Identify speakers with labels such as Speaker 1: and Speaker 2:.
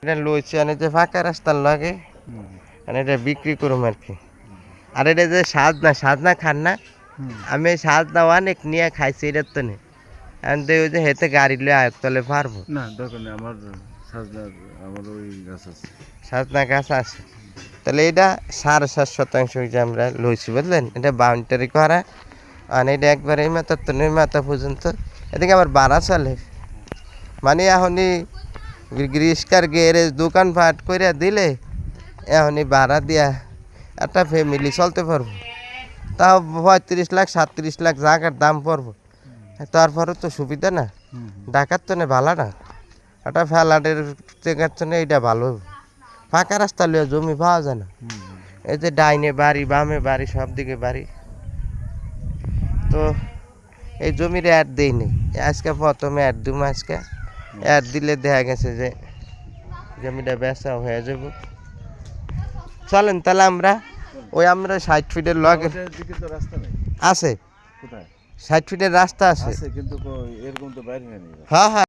Speaker 1: এটা লইছি আমি যে ফাঁকা রাস্তার লাগে মানে এটা বিক্রি করুম আর কি। আর এটা যে সাজনা খান না, আমি এই সাজনা অনেক নিয়ে খাইছি এটার তো নেই। আমি ওই যে হেতে গাড়ি লিয়ে আয়ক তলে পারবো
Speaker 2: না, দরকার নেই। আমার ওই গাছ আছে।
Speaker 1: সাজনা গাছ আছে। তাহলে এটা 7.5 শতাংশ যে আমরা লইছি বুঝলেন, এটা বাউন্ডারি করা। আর এটা একবার এই মাথা তো ওই মাথা পর্যন্ত এদিকে আবার বাড়া চলে। মানে এখনই গ্রিস্কার গ্যারেজ দোকানপাট করে দিলে এখনই ভাড়া দিয়া একটা ফ্যামিলি চলতে পারবো। তাও 35 লাখ 37 লাখ জায়গার দাম পড়বো। তারপরে তো সুবিধা না, ঢাকার তো ভালো না। একটা ফ্ল্যাটের জায়গার তো এইটা ভালো। ফাঁকা রাস্তা লিয়ে জমি পাওয়া যায় না। এই যে ডাইনে বাড়ি বামে বাড়ি সব দিকে বাড়ি। তো এই জমির অ্যাড দেই নেই, আজকে প্রথমে অ্যাড দিব। আজকে অ্যাড দিলে দেখা গেছে যে জমিটা বেচা হয়ে যাব। চলেন তাহলে আমরা 60 ফিটের লগে
Speaker 2: রাস্তা নেই
Speaker 1: আছে,
Speaker 2: কোথায়?
Speaker 1: 60 ফিটের রাস্তা আছে।
Speaker 2: কিন্তু এরকম তো বাইরে নেই।
Speaker 1: হ্যাঁ হ্যাঁ।